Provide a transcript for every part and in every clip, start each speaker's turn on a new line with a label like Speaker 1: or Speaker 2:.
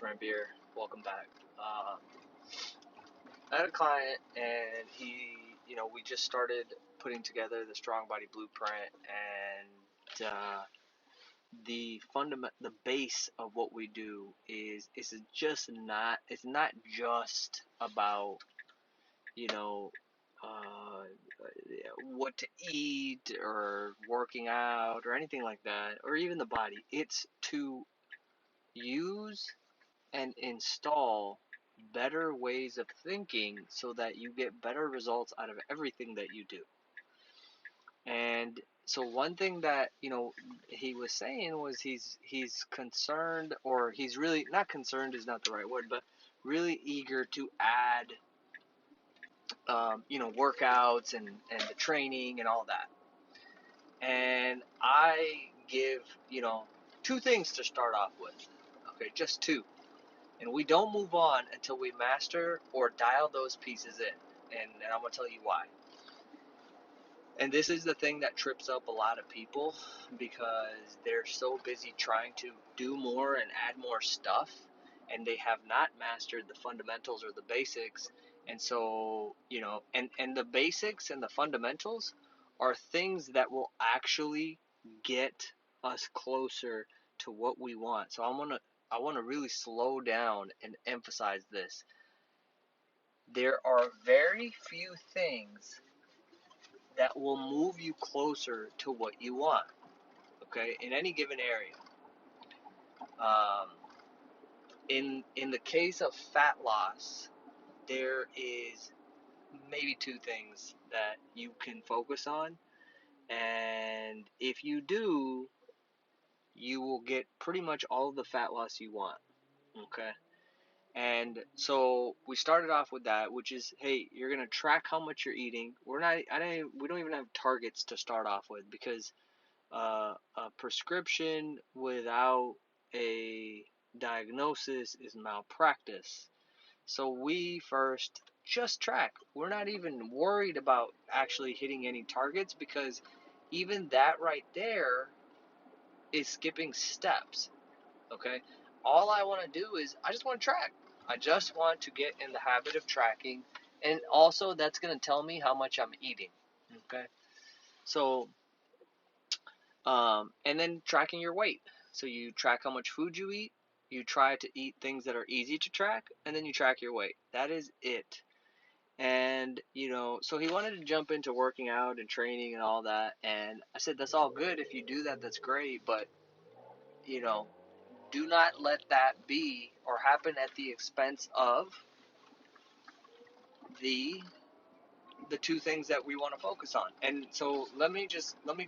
Speaker 1: Ranbir. Welcome back. I had a client, and we just started putting together the Strong Body Blueprint, and the base of what we do is just not. It's not just about you know uh, what to eat or working out or anything like that, or even the body. It's to use and install better ways of thinking so that you get better results out of everything that you do. And so one thing that, he was saying was he's concerned, or he's really not concerned is not the right word, but really eager to add workouts and the training and all that. And I give, two things to start off with. Okay, just two. And we don't move on until we master or dial those pieces in. And I'm going to tell you why. And this is the thing that trips up a lot of people, because they're so busy trying to do more and add more stuff, and they have not mastered the fundamentals or the basics. And so, and the basics and the fundamentals are things that will actually get us closer to what we want. So I want to really slow down and emphasize this. There are very few things that will move you closer to what you want, okay, in any given area. Um, in the case of fat loss, there is maybe two things that you can focus on, and if you do, you will get pretty much all of the fat loss you want, okay? And so we started off with that, which is, hey, you're gonna track how much you're eating. We don't even have targets to start off with, because a prescription without a diagnosis is malpractice. So we first just track. We're not even worried about actually hitting any targets, because even that right there is skipping steps. Okay? All I want to do is I just want to track. I just want to get in the habit of tracking, and also that's going to tell me how much I'm eating. Okay? So and then tracking your weight. So you track how much food you eat. You try to eat things that are easy to track, and then you track your weight. That is it. And, so he wanted to jump into working out and training and all that. And I said, that's all good. If you do that, that's great. But, do not let that be or happen at the expense of the the two things that we want to focus on. And so let me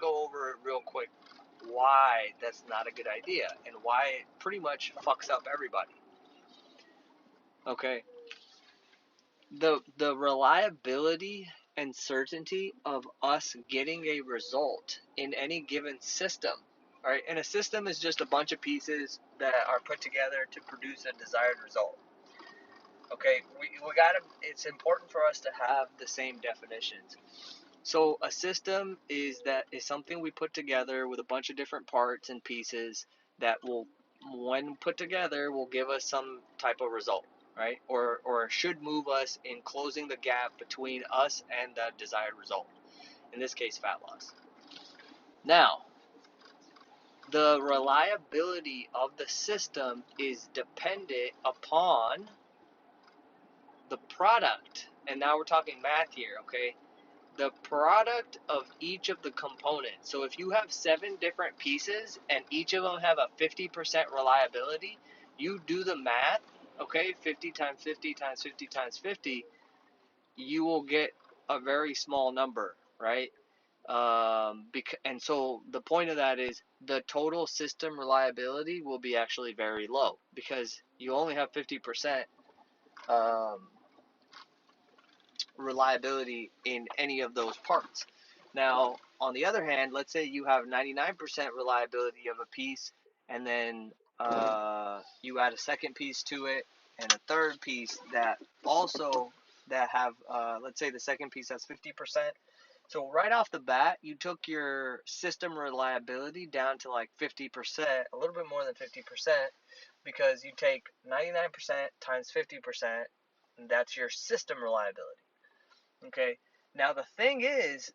Speaker 1: go over it real quick, why that's not a good idea and why it pretty much fucks up everybody. Okay. The reliability and certainty of us getting a result in any given system, right? And a system is just a bunch of pieces that are put together to produce a desired result. Okay, we gotta. It's important for us to have the same definitions. So a system is something we put together with a bunch of different parts and pieces that will, when put together, will give us some type of result, right? Or should move us in closing the gap between us and the desired result. In this case, fat loss. Now, the reliability of the system is dependent upon the product. And now we're talking math here, okay? The product of each of the components. So if you have 7 different pieces and each of them have a 50% reliability, you do the math, okay, 50 times 50 times 50 times 50, you will get a very small number, right? And so the point of that is the total system reliability will be actually very low, because you only have 50% reliability in any of those parts. Now, on the other hand, let's say you have 99% reliability of a piece, and then you add a second piece to it and a third piece that also that have, let's say the second piece has 50%. So right off the bat, you took your system reliability down to like 50%, a little bit more than 50%, because you take 99% times 50%, and that's your system reliability. Okay. Now the thing is,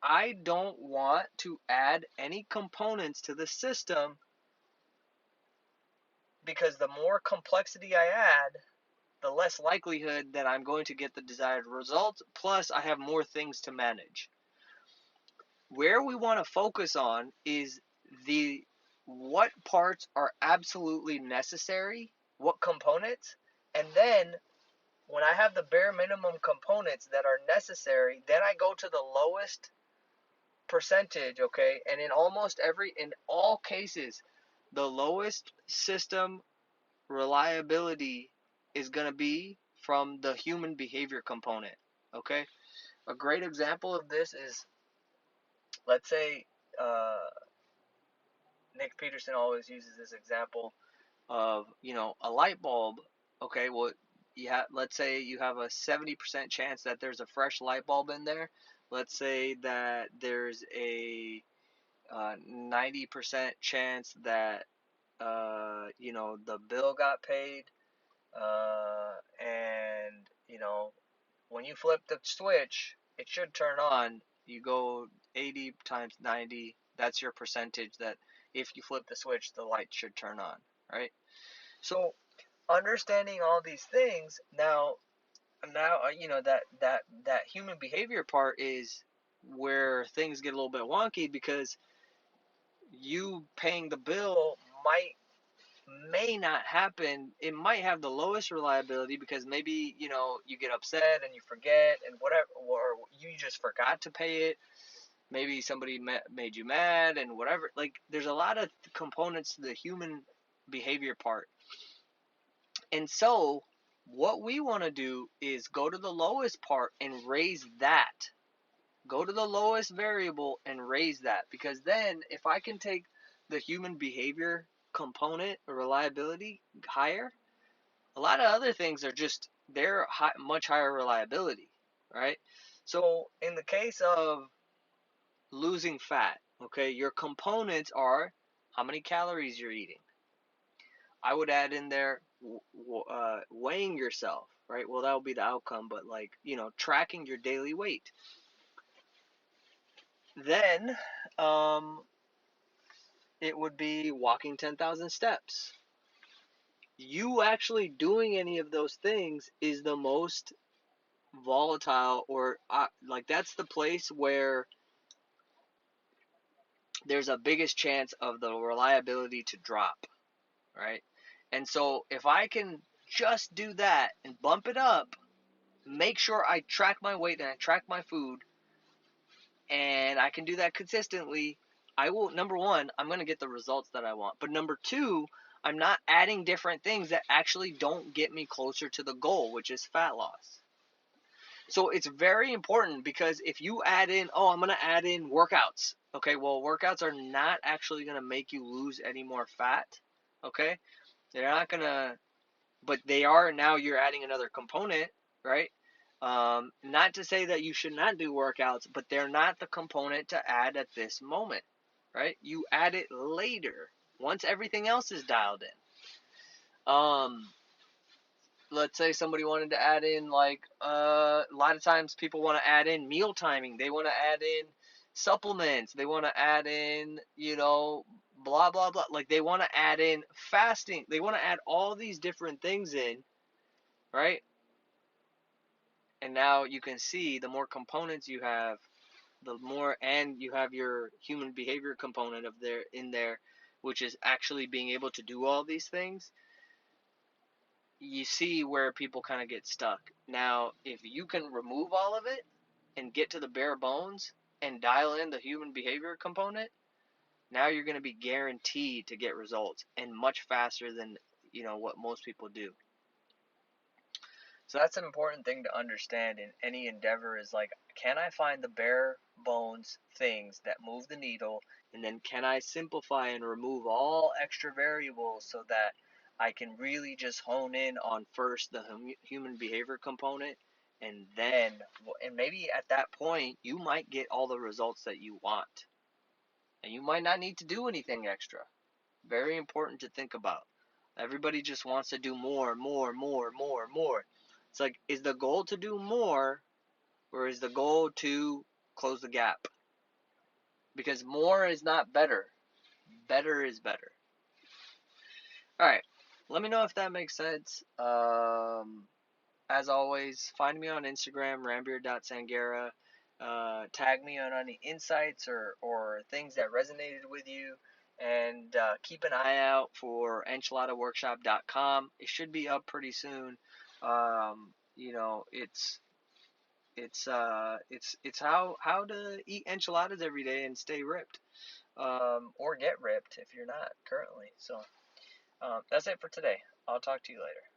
Speaker 1: I don't want to add any components to the system, because the more complexity I add, the less likelihood that I'm going to get the desired result. Plus, I have more things to manage. Where we want to focus on is the what parts are absolutely necessary, what components, and then when I have the bare minimum components that are necessary, then I go to the lowest percentage, okay? And in all cases, the lowest system reliability is going to be from the human behavior component, okay? A great example of this is, let's say, Nick Peterson always uses this example of, a light bulb. Okay, well, let's say you have a 70% chance that there's a fresh light bulb in there. Let's say that there's a 90% chance that the bill got paid, and when you flip the switch, it should turn on. You go 80 times 90, that's your percentage that if you flip the switch, the light should turn on, right? So understanding all these things, now that human behavior part is where things get a little bit wonky, because you paying the bill may not happen. It might have the lowest reliability because maybe you get upset and you forget and whatever, or you just forgot to pay it. Maybe somebody made you mad and whatever. Like, there's a lot of components to the human behavior part. And so what we want to do is go to the lowest part and raise that. Go to the lowest variable and raise that, because then if I can take the human behavior component or reliability higher, a lot of other things are just, they're much higher reliability, right? So in the case of losing fat, okay, your components are how many calories you're eating. I would add in there weighing yourself, right? Well, that would be the outcome, but like, tracking your daily weight. Then it would be walking 10,000 steps. You actually doing any of those things is the most volatile, or like, that's the place where there's a biggest chance of the reliability to drop, right? And so if I can just do that and bump it up, make sure I track my weight and I track my food, and I can do that consistently, I will, number one, I'm going to get the results that I want. But number two, I'm not adding different things that actually don't get me closer to the goal, which is fat loss. So it's very important, because if you add in, oh, I'm going to add in workouts. Okay, well, workouts are not actually going to make you lose any more fat. Okay, they're not going to, but they are, now you're adding another component, right? Not to say that you should not do workouts, but they're not the component to add at this moment, right? You add it later, once everything else is dialed in. Let's say somebody wanted to add in, like, a lot of times people want to add in meal timing. They want to add in supplements. They want to add in, blah, blah, blah. Like, they want to add in fasting. They want to add all these different things in, right? And now you can see the more components you have, the more, and you have your human behavior component in there, which is actually being able to do all these things. You see where people kind of get stuck. Now, if you can remove all of it and get to the bare bones and dial in the human behavior component, now you're going to be guaranteed to get results, and much faster than what most people do. So that's an important thing to understand in any endeavor, is like, can I find the bare bones things that move the needle, and then can I simplify and remove all extra variables so that I can really just hone in on first the human behavior component, And then, and maybe at that point, you might get all the results that you want. And you might not need to do anything extra. Very important to think about. Everybody just wants to do more, more, more, more, more. It's like, is the goal to do more, or is the goal to close the gap? Because more is not better. Better is better. All right. Let me know if that makes sense. As always, find me on Instagram, ranbir.sanghera. Tag me on any insights or things that resonated with you. And keep an eye out for enchiladaworkshop.com. It should be up pretty soon. It's how to eat enchiladas every day and stay ripped, or get ripped if you're not currently. So that's it for today. I'll talk to you later.